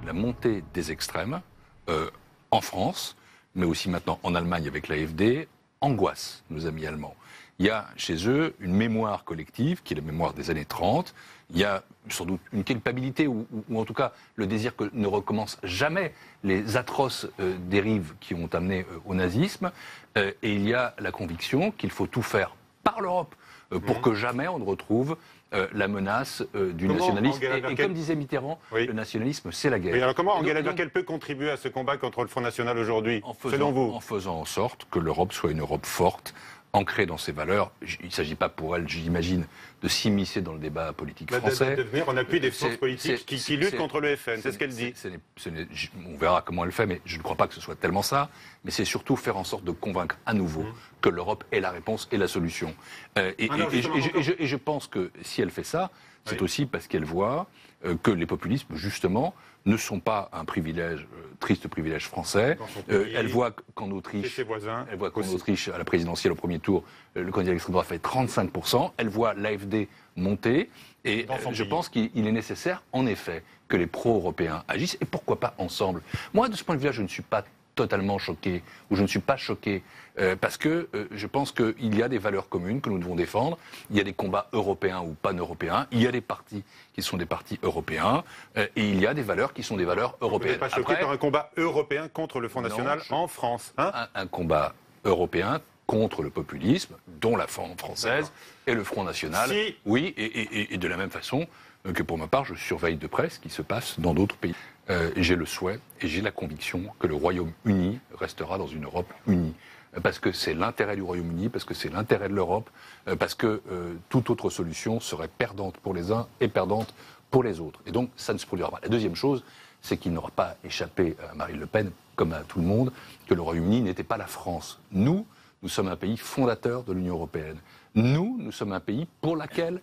la montée des extrêmes en France, mais aussi maintenant en Allemagne avec l'AfD, angoisse nos amis allemands. Il y a chez eux une mémoire collective, qui est la mémoire des années 30. Il y a sans doute une culpabilité, ou en tout cas le désir que ne recommencent jamais les atroces dérives qui ont amené au nazisme. Et il y a la conviction qu'il faut tout faire par l'Europe pour que jamais on ne retrouve la menace du nationalisme. Et comme disait Mitterrand, le nationalisme, c'est la guerre. Oui, alors comment Angela Merkel peut contribuer à ce combat contre le Front National aujourd'hui, selon vous? En faisant en sorte que l'Europe soit une Europe forte, ancrée dans ses valeurs. Il ne s'agit pas pour elle, j'imagine, de s'immiscer dans le débat politique français. De devenir en appui des forces politiques qui luttent contre le FN, c'est ce qu'elle dit. On verra comment elle fait, mais je ne crois pas que ce soit tellement ça. Mais c'est surtout faire en sorte de convaincre à nouveau que l'Europe est la réponse et la solution. Et je pense que si elle fait ça, c'est aussi parce qu'elle voit que les populismes, justement, ne sont pas un privilège, triste privilège français. Elle voit qu'en Autriche, à la présidentielle au premier tour, le candidat d'extrême droite fait 35%. Elle voit l'AfD monter. Et je pense qu'il est nécessaire, en effet, que les pro-européens agissent. Et pourquoi pas ensemble? Moi, de ce point de vue-là, je ne suis pas totalement choqué, ou je ne suis pas choqué, parce que je pense qu'il y a des valeurs communes que nous devons défendre, il y a des combats européens ou pan-européens, il y a des partis qui sont des partis européens, et il y a des valeurs qui sont des valeurs européennes. Vous n'êtes pas choqué par un combat européen contre le Front National en France, hein? Un combat européen contre le populisme, dont la forme française et le Front National, oui, et de la même façon que pour ma part, je surveille de près ce qui se passe dans d'autres pays. J'ai le souhait et j'ai la conviction que le Royaume-Uni restera dans une Europe unie. Parce que c'est l'intérêt du Royaume-Uni, parce que c'est l'intérêt de l'Europe, parce que toute autre solution serait perdante pour les uns et perdante pour les autres. Et donc, ça ne se produira pas. La deuxième chose, c'est qu'il n'aura pas échappé à Marine Le Pen, comme à tout le monde, que le Royaume-Uni n'était pas la France. Nous sommes un pays fondateur de l'Union européenne. Nous sommes un pays pour lequel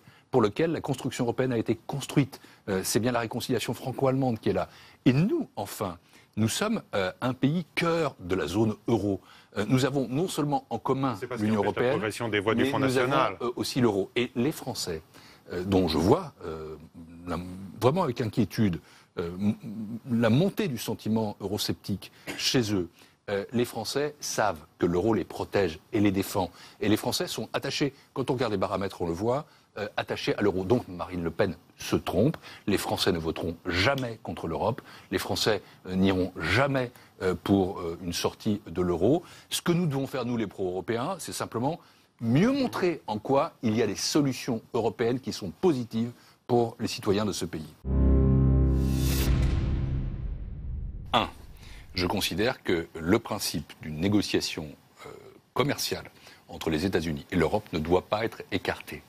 la construction européenne a été construite. C'est bien la réconciliation franco-allemande qui est là. Et nous, enfin, nous sommes un pays cœur de la zone euro. Nous avons non seulement en commun l'Union européenne, mais nous avons aussi l'euro. Et les Français, dont je vois vraiment avec inquiétude la montée du sentiment eurosceptique chez eux, les Français savent que l'euro les protège et les défend. Et les Français sont attachés, quand on regarde les paramètres, on le voit, attachés à l'euro. Donc Marine Le Pen se trompe. Les Français ne voteront jamais contre l'Europe. Les Français n'iront jamais pour une sortie de l'euro. Ce que nous devons faire, nous les pro-européens, c'est simplement mieux montrer en quoi il y a des solutions européennes qui sont positives pour les citoyens de ce pays. Je considère que le principe d'une négociation commerciale entre les États-Unis et l'Europe ne doit pas être écarté,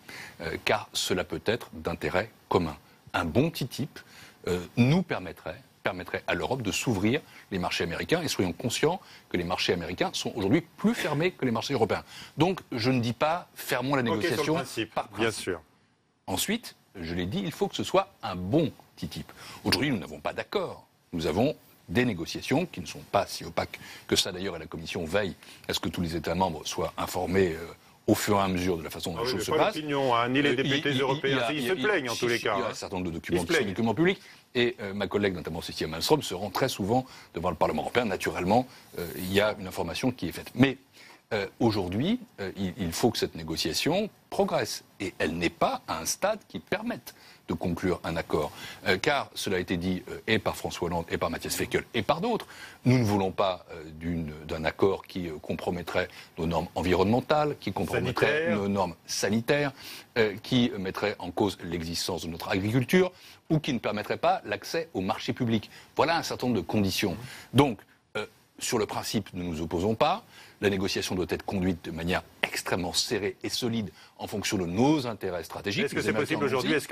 car cela peut être d'intérêt commun. Un bon TTIP nous permettrait à l'Europe de s'ouvrir les marchés américains, et soyons conscients que les marchés américains sont aujourd'hui plus fermés que les marchés européens. Donc je ne dis pas fermons la négociation par principe. Bien sûr. Ensuite, je l'ai dit, il faut que ce soit un bon TTIP. Aujourd'hui, nous n'avons pas d'accord. Nous avons des négociations qui ne sont pas si opaques que ça d'ailleurs, et la Commission veille à ce que tous les États membres soient informés au fur et à mesure de la façon dont les choses se passent. Ni les députés européens, ils se plaignent en tous les cas. Il y a un certain nombre de documents qui sont des documents publics, et ma collègue, notamment Cécile Malmström, se rend très souvent devant le Parlement européen. Naturellement, il y a une information qui est faite. Mais aujourd'hui, il faut que cette négociation progresse, et elle n'est pas à un stade qui permette de conclure un accord. Car, cela a été dit et par François Hollande et par Matthias Fekl et par d'autres, nous ne voulons pas d'un accord qui compromettrait nos normes environnementales, qui compromettrait nos normes sanitaires, qui mettrait en cause l'existence de notre agriculture ou qui ne permettrait pas l'accès au marché public. Voilà un certain nombre de conditions. Donc, sur le principe, nous ne nous opposons pas. La négociation doit être conduite de manière extrêmement serrée et solide en fonction de nos intérêts stratégiques. Est-ce que c'est possible aujourd'hui? Est-ce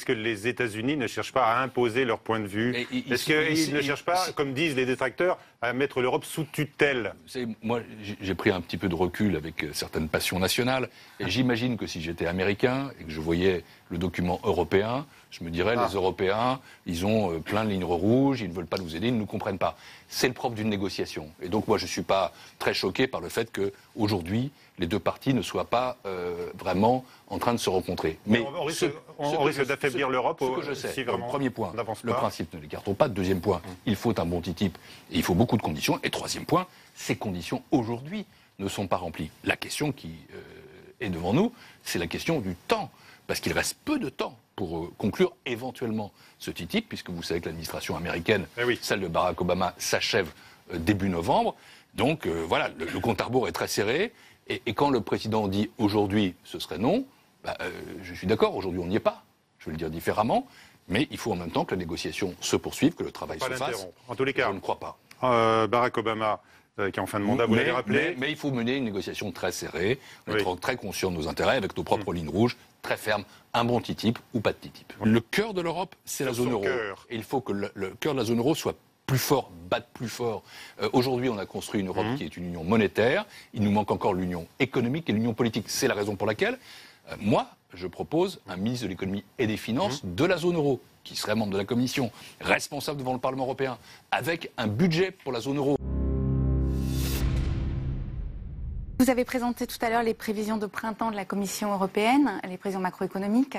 que les États-Unis ne cherchent pas à imposer leur point de vue? Est-ce qu'ils ne cherchent pas, comme disent les détracteurs, à mettre l'Europe sous tutelle? Moi, j'ai pris un petit peu de recul avec certaines passions nationales. Et j'imagine que si j'étais américain et que je voyais le document européen, je me dirais, les Européens, ils ont plein de lignes rouges, ils ne veulent pas nous aider, ils ne nous comprennent pas. C'est le propre d'une négociation. Et donc moi, je ne suis pas très choqué par le fait qu'aujourd'hui, les deux parties ne soient pas vraiment en train de se rencontrer. Mais on risque d'affaiblir l'Europe si vraiment premier point, le principe ne l'écartons pas. Deuxième point, il faut un bon TTIP et il faut beaucoup de conditions. Et troisième point, ces conditions aujourd'hui ne sont pas remplies. La question qui est devant nous, c'est la question du temps. Parce qu'il reste peu de temps pour conclure éventuellement ce TTIP, puisque vous savez que l'administration américaine, celle de Barack Obama, s'achève début novembre. Donc voilà, le compte à rebours est très serré. Et quand le président dit aujourd'hui ce serait non, je suis d'accord, aujourd'hui on n'y est pas. Je vais le dire différemment. Mais il faut en même temps que la négociation se poursuive, que le travail se fasse. En tous les cas, je ne crois pas. Barack Obama, qui est en fin de mandat, vous l'avez rappelé. Mais il faut mener une négociation très serrée, être très conscient de nos intérêts, avec nos propres lignes rouges, très fermes, un bon TTIP ou pas de TTIP. Le cœur de l'Europe, c'est la zone euro. Et il faut que le cœur de la zone euro soit plus fort, batte plus fort. Aujourd'hui, on a construit une Europe qui est une union monétaire. Il nous manque encore l'union économique et l'union politique. C'est la raison pour laquelle, moi, je propose un ministre de l'économie et des finances de la zone euro, qui serait membre de la Commission, responsable devant le Parlement européen, avec un budget pour la zone euro. Vous avez présenté tout à l'heure les prévisions de printemps de la Commission européenne, les prévisions macroéconomiques.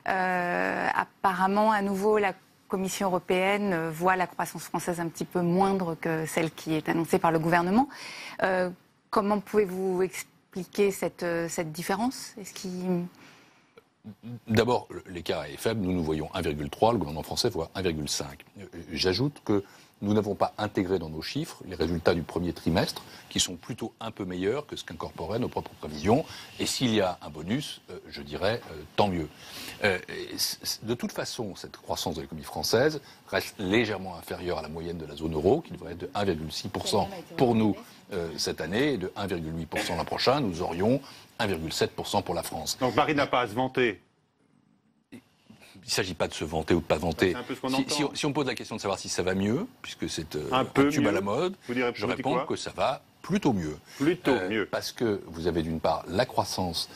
Apparemment, à nouveau, la Commission européenne voit la croissance française un petit peu moindre que celle qui est annoncée par le gouvernement. Comment pouvez-vous expliquer cette différence ? D'abord, l'écart est faible. Nous voyons 1,3, le gouvernement français voit 1,5. J'ajoute que nous n'avons pas intégré dans nos chiffres les résultats du premier trimestre, qui sont plutôt un peu meilleurs que ce qu'incorporaient nos propres prévisions. Et s'il y a un bonus, je dirais tant mieux. De toute façon, cette croissance de l'économie française reste légèrement inférieure à la moyenne de la zone euro, qui devrait être de 1,6% pour nous cette année, et de 1,8% l'an prochain. Nous aurions 1,7% pour la France. Donc Paris n'a pas à se vanter. Il ne s'agit pas de se vanter ou de ne pas vanter. C'est un peu ce qu'on entend. Si on pose la question de savoir si ça va mieux, puisque c'est un tube à la mode, je réponds que ça va plutôt mieux. Plutôt mieux. Parce que vous avez d'une part la croissance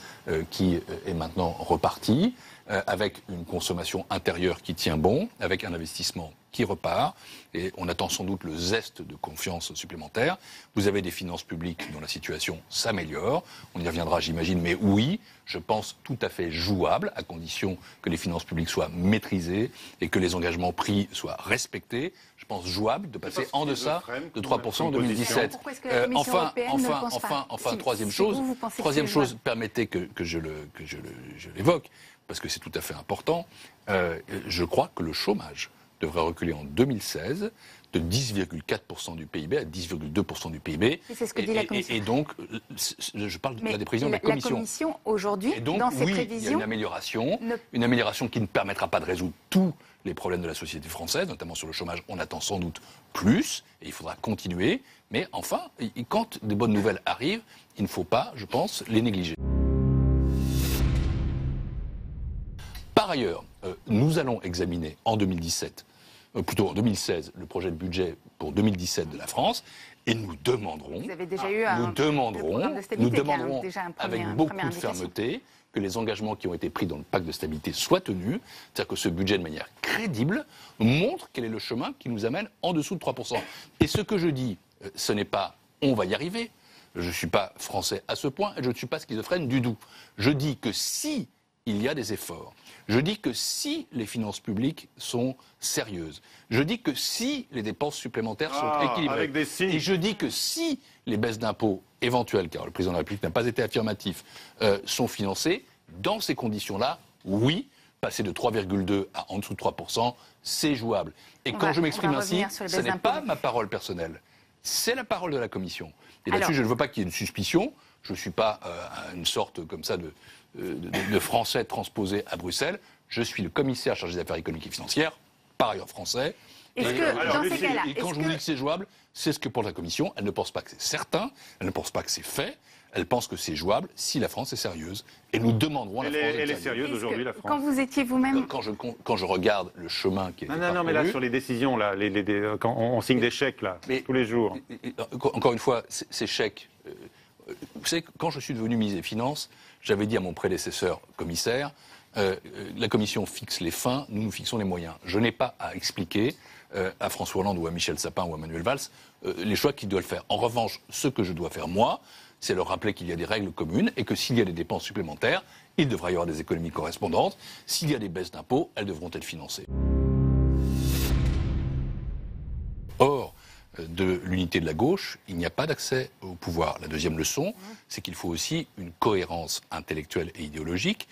qui est maintenant repartie, avec une consommation intérieure qui tient bon, avec un investissement qui repart, et on attend sans doute le zeste de confiance supplémentaire. Vous avez des finances publiques dont la situation s'améliore, on y reviendra j'imagine, mais oui, je pense tout à fait jouable, à condition que les finances publiques soient maîtrisées et que les engagements pris soient respectés. Je pense jouable de passer en deçà de 3% en 2017. Enfin, troisième chose, permettez que je l'évoque, parce que c'est tout à fait important. Je crois que le chômage devrait reculer en 2016 de 10,4% du PIB à 10,2% du PIB. C'est ce que dit la Commission. Et donc, je parle des prévisions de la Commission. La Commission, aujourd'hui, dans ses prévisions... il y a une amélioration qui ne permettra pas de résoudre tous les problèmes de la société française, notamment sur le chômage. On attend sans doute plus, et il faudra continuer. Mais enfin, quand des bonnes nouvelles arrivent, il ne faut pas, je pense, les négliger. Par ailleurs, nous allons examiner en 2016, le projet de budget pour 2017 de la France, et nous demanderons, Vous avez déjà eu un programme de stabilité, avec beaucoup de fermeté, que les engagements qui ont été pris dans le pacte de stabilité soient tenus, c'est-à-dire que ce budget, de manière crédible, montre quel est le chemin qui nous amène en dessous de 3%. Et ce que je dis, ce n'est pas « on va y arriver », je ne suis pas français à ce point, et je ne suis pas schizophrène du tout. Je dis que si il y a des efforts, je dis que si les finances publiques sont sérieuses, je dis que si les dépenses supplémentaires sont équilibrées, et je dis que si les baisses d'impôts éventuelles, car le président de la République n'a pas été affirmatif, sont financées, dans ces conditions-là, oui, passer de 3,2 à en dessous de 3%, c'est jouable. Et quand je m'exprime ainsi, ce n'est pas ma parole personnelle, c'est la parole de la Commission. Et là-dessus, je ne veux pas qu'il y ait une suspicion, je ne suis pas une sorte comme ça de Français transposé à Bruxelles. Je suis le commissaire chargé des affaires économiques et financières, par ailleurs français. Et quand je vous dis que c'est jouable, c'est ce que pour la Commission, elle ne pense pas que c'est certain, elle ne pense pas que c'est fait, elle pense que c'est jouable si la France est sérieuse. Et nous demanderons à la France. Elle est sérieuse aujourd'hui, la France. Quand vous étiez vous-même. Quand je regarde le chemin qui est. Non, mais là, sur les décisions, là, quand on signe des chèques, là, tous les jours. Encore une fois, ces chèques. Vous savez, quand je suis devenu ministre des Finances, j'avais dit à mon prédécesseur commissaire, la Commission fixe les fins, nous fixons les moyens. Je n'ai pas à expliquer à François Hollande ou à Michel Sapin ou à Manuel Valls les choix qu'ils doivent faire. En revanche, ce que je dois faire moi, c'est leur rappeler qu'il y a des règles communes et que s'il y a des dépenses supplémentaires, il devra y avoir des économies correspondantes. S'il y a des baisses d'impôts, elles devront être financées. Or, de l'unité de la gauche, il n'y a pas d'accès au pouvoir. La deuxième leçon, c'est qu'il faut aussi une cohérence intellectuelle et idéologique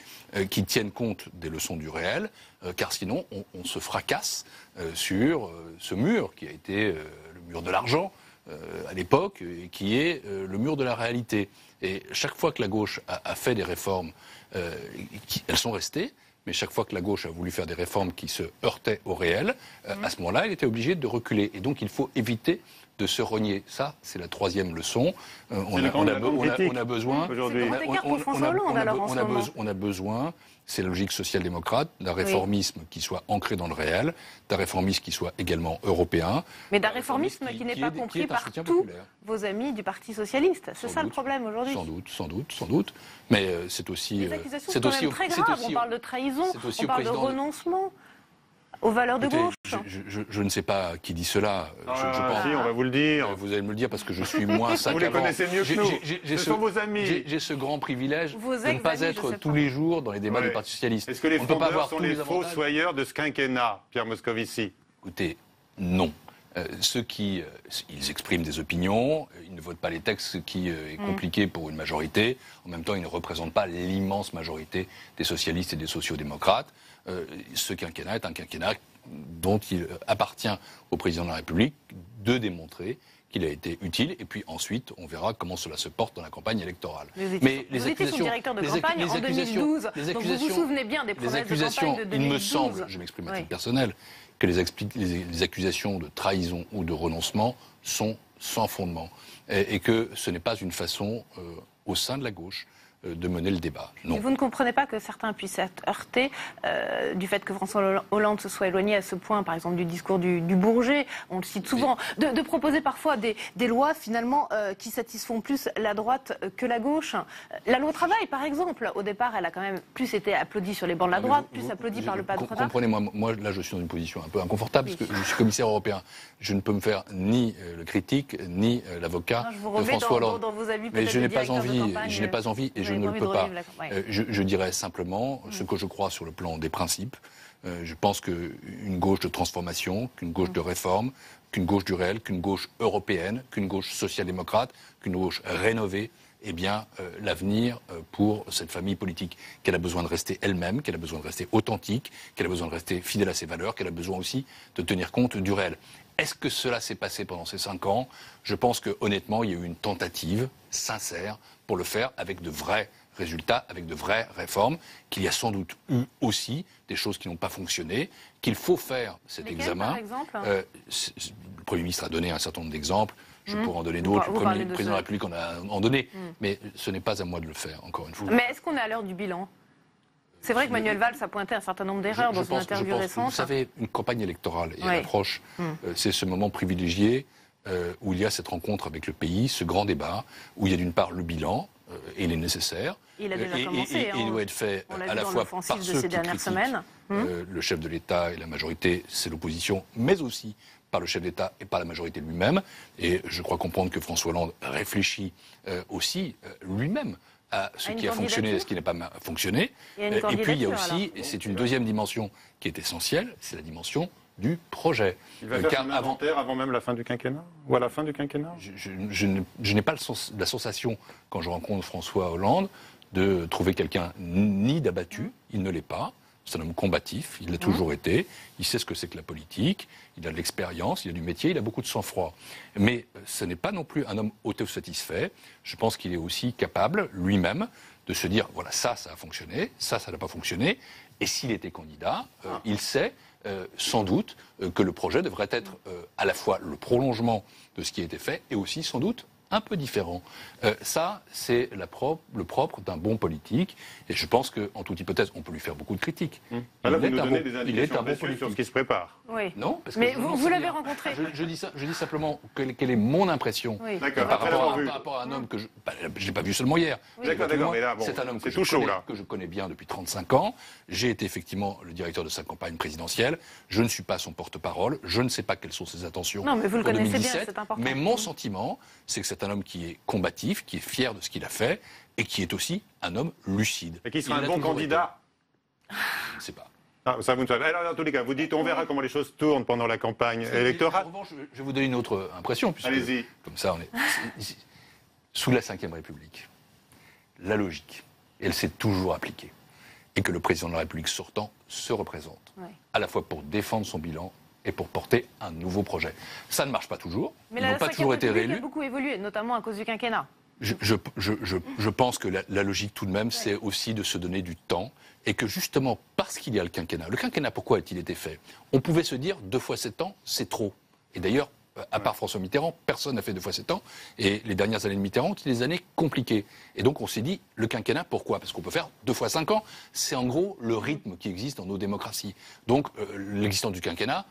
qui tienne compte des leçons du réel, car sinon on se fracasse sur ce mur qui a été le mur de l'argent à l'époque et qui est le mur de la réalité. Et chaque fois que la gauche a fait des réformes, elles sont restées. Mais chaque fois que la gauche a voulu faire des réformes qui se heurtaient au réel, à ce moment-là, elle était obligée de reculer. Et donc, il faut éviter de se renier. Ça, c'est la troisième leçon. On a besoin... On a besoin, c'est la logique social-démocrate, d'un réformisme qui soit ancré dans le réel, d'un réformisme qui soit également européen. Mais d'un réformisme qui n'est pas compris par tous vos amis du Parti socialiste. C'est ça le problème aujourd'hui. Sans doute. Mais c'est aussi... Les accusations sont quand même très graves. On parle de trahison, on parle de renoncement aux valeurs de gauche. Je ne sais pas qui dit cela. Je pense. Si, on va vous le dire. Vous allez me le dire parce que je suis moins ça qu'avant. Vous les connaissez mieux que nous. Ce sont vos amis. J'ai ce grand privilège de ne pas être tous les jours dans les débats du Parti socialiste. Est-ce que les fondeurs sont les fossoyeurs de ce quinquennat, Pierre Moscovici? Écoutez, non. Ceux qui ils expriment des opinions, ils ne votent pas les textes, ce qui est compliqué pour une majorité. En même temps, ils ne représentent pas l'immense majorité des socialistes et des sociaux-démocrates. Ce quinquennat est un quinquennat dont il appartient au président de la République de démontrer qu'il a été utile, et puis ensuite, on verra comment cela se porte dans la campagne électorale. Mais les accusations, directeur de campagne en 2012, donc vous vous souvenez bien des promesses de campagne de 2012. Il me semble, je m'exprime à titre personnel, que les accusations de trahison ou de renoncement sont sans fondement, et que ce n'est pas une façon, au sein de la gauche, de mener le débat. Non. Et vous ne comprenez pas que certains puissent être heurtés du fait que François Hollande se soit éloigné à ce point, par exemple, du discours du Bourget, on le cite souvent, de proposer parfois des lois finalement qui satisfont plus la droite que la gauche. La loi travail, par exemple, au départ, elle a quand même plus été applaudie sur les bancs de la droite, plus applaudie par le patronat. Comprenez-moi, moi là je suis dans une position un peu inconfortable parce que je suis commissaire européen. Je ne peux me faire ni le critique, ni l'avocat de François Hollande. Mais je n'ai pas envie, et je ne le peux pas. Je dirais simplement ce que je crois sur le plan des principes. Je pense qu'une gauche de transformation, qu'une gauche de réforme, qu'une gauche du réel, qu'une gauche européenne, qu'une gauche social-démocrate, qu'une gauche rénovée, eh bien, l'avenir pour cette famille politique, qu'elle a besoin de rester elle-même, qu'elle a besoin de rester authentique, qu'elle a besoin de rester fidèle à ses valeurs, qu'elle a besoin aussi de tenir compte du réel. Est-ce que cela s'est passé pendant ces 5 ans? Je pense que honnêtement, il y a eu une tentative sincère pour le faire avec de vrais résultats, avec de vraies réformes, qu'il y a sans doute eu aussi des choses qui n'ont pas fonctionné, qu'il faut faire cet examen. Par exemple le Premier ministre a donné un certain nombre d'exemples. Je pourrais en donner d'autres. Le président de la République en donné. Mais ce n'est pas à moi de le faire, encore une fois. Mais est-ce qu'on est à l'heure du bilan? C'est vrai que Manuel Valls a pointé un certain nombre d'erreurs dans une interview récente. Vous savez, une campagne électorale et l'approche, c'est ce moment privilégié où il y a cette rencontre avec le pays, ce grand débat, où il y a d'une part le bilan, et il est nécessaire. Il a déjà commencé. Il doit être fait à la fois par ceux qui critiquent le chef de l'État et la majorité, c'est l'opposition, mais aussi par le chef d'État et par la majorité lui-même. Et je crois comprendre que François Hollande réfléchit aussi lui-même à ce qui a fonctionné et à ce qui n'a pas fonctionné. Et puis il y a aussi, et c'est une deuxième dimension qui est essentielle, c'est la dimension du projet. Il va faire un inventaire avant même la fin du quinquennat? Ou à la fin du quinquennat? Je n'ai pas la sensation, quand je rencontre François Hollande, de trouver quelqu'un ni d'abattu, il ne l'est pas. C'est un homme combatif, il l'a toujours été, il sait ce que c'est que la politique, il a de l'expérience, il a du métier, il a beaucoup de sang-froid. Mais ce n'est pas non plus un homme autosatisfait. Je pense qu'il est aussi capable, lui-même, de se dire, voilà, ça a fonctionné, ça n'a pas fonctionné. Et s'il était candidat, il sait sans doute que le projet devrait être à la fois le prolongement de ce qui a été fait et aussi sans doute un peu différent. Ça, c'est le propre d'un bon politique. Et je pense qu'en toute hypothèse, on peut lui faire beaucoup de critiques. Là, vous nous donnez des indications précieuses sur ce qui se prépare. Oui. Non, parce que mais vous l'avez rencontré. Je dis simplement quelle est mon impression par rapport à un homme que je n'ai pas vu seulement hier. D'accord, mais là, c'est un homme que je connais bien depuis 35 ans. J'ai été effectivement le directeur de sa campagne présidentielle. Je ne suis pas son porte-parole. Je ne sais pas quelles sont ses intentions. Non, mais vous le connaissez bien, c'est important. Mais mon sentiment, c'est que cet c'est un homme qui est combatif, qui est fier de ce qu'il a fait, et qui est aussi un homme lucide. Et qui sera un bon candidat? Je ne sais pas. Ça vous ne savez. Alors, en tous les cas, vous dites, on verra comment les choses tournent pendant la campagne électorale. En revanche, je vais vous donner une autre impression. Allez-y. Comme ça, on est sous la Ve République. La logique, elle s'est toujours appliquée. Et que le président de la République sortant se représente, à la fois pour défendre son bilan et pour porter un nouveau projet. Ça ne marche pas toujours. Mais ils n'ont pas toujours été réélus. A beaucoup évolué, notamment à cause du quinquennat. Je pense que la logique, tout de même, c'est aussi de se donner du temps. Et que justement, parce qu'il y a le quinquennat, pourquoi a-t-il été fait? On pouvait se dire 2 fois 7 ans, c'est trop. Et d'ailleurs, à part François Mitterrand, personne n'a fait 2 fois 7 ans. Et les dernières années de Mitterrand étaient des années compliquées. Et donc on s'est dit, le quinquennat, pourquoi? Parce qu'on peut faire 2 fois 5 ans. C'est en gros le rythme qui existe dans nos démocraties. Donc l'existence du quinquennat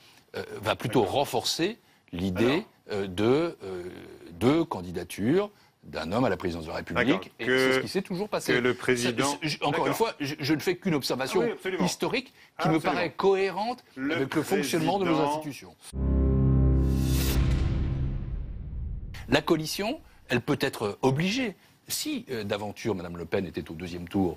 va plutôt renforcer l'idée de candidature d'un homme à la présidence de la République. Et c'est ce qui s'est toujours passé. Que le président... Encore une fois, je ne fais qu'une observation historique qui me paraît cohérente avec le fonctionnement de nos institutions. La coalition, elle peut être obligée. Si d'aventure Mme Le Pen était au 2e tour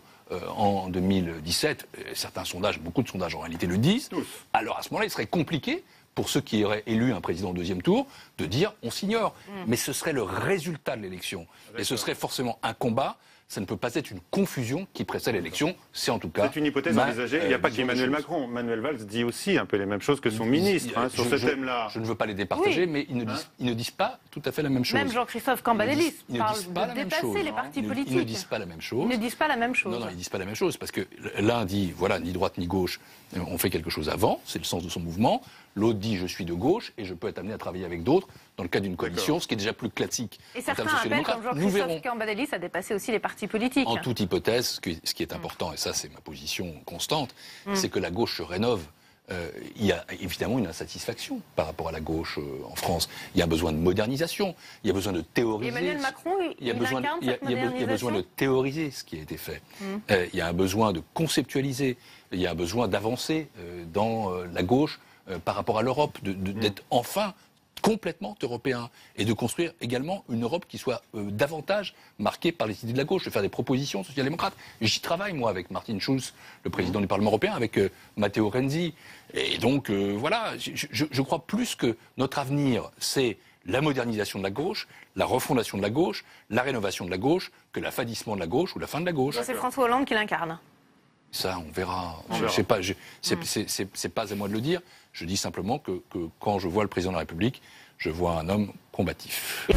en 2017, certains sondages, beaucoup de sondages en réalité le disent, alors à ce moment-là, il serait compliqué pour ceux qui auraient élu un président au 2e tour de dire on s'ignore. Mais ce serait le résultat de l'élection. Et ce serait forcément un combat. Ça ne peut pas être une confusion qui précède l'élection. C'est en tout cas... C'est une hypothèse envisagée. Il n'y a pas qu'Emmanuel Macron. Manuel Valls dit aussi un peu les mêmes choses que son ministre sur ce thème-là. Je ne veux pas les départager, mais ils ne disent pas tout à fait la même chose. Même Jean-Christophe Cambadélis parle de dépasser les partis politiques. Ils ne disent pas la même chose. Ils ne disent pas la même chose. Non, ils ne disent pas la même chose. Parce que l'un dit, voilà, ni droite ni gauche, on fait quelque chose avant, c'est le sens de son mouvement. L'autre dit, je suis de gauche et je peux être amené à travailler avec d'autres dans le cadre d'une coalition, ce qui est déjà plus classique. Et certains appellent, comme Jean-Christophe Cambadélis, à dépasser aussi les partis politiques. En toute hypothèse, ce qui est important, et ça c'est ma position constante, c'est que la gauche se rénove. Il y a évidemment une insatisfaction par rapport à la gauche en France. Il y a besoin de modernisation, il y a besoin de théoriser. Emmanuel Macron, il y a besoin de théoriser ce qui a été fait. Il y a un besoin de conceptualiser, il y a un besoin d'avancer dans la gauche par rapport à l'Europe, d'être enfin complètement européen et de construire également une Europe qui soit davantage marquée par les idées de la gauche, de faire des propositions social-démocrates. J'y travaille, moi, avec Martin Schulz, le président du Parlement européen, avec Matteo Renzi. Et donc, voilà, je crois plus que notre avenir, c'est la modernisation de la gauche, la refondation de la gauche, la rénovation de la gauche, que l'affadissement de la gauche ou la fin de la gauche. C'est François Hollande qui l'incarne. Ça, on verra. Je sais pas. C'est pas à moi de le dire. Je dis simplement que quand je vois le président de la République, je vois un homme combatif.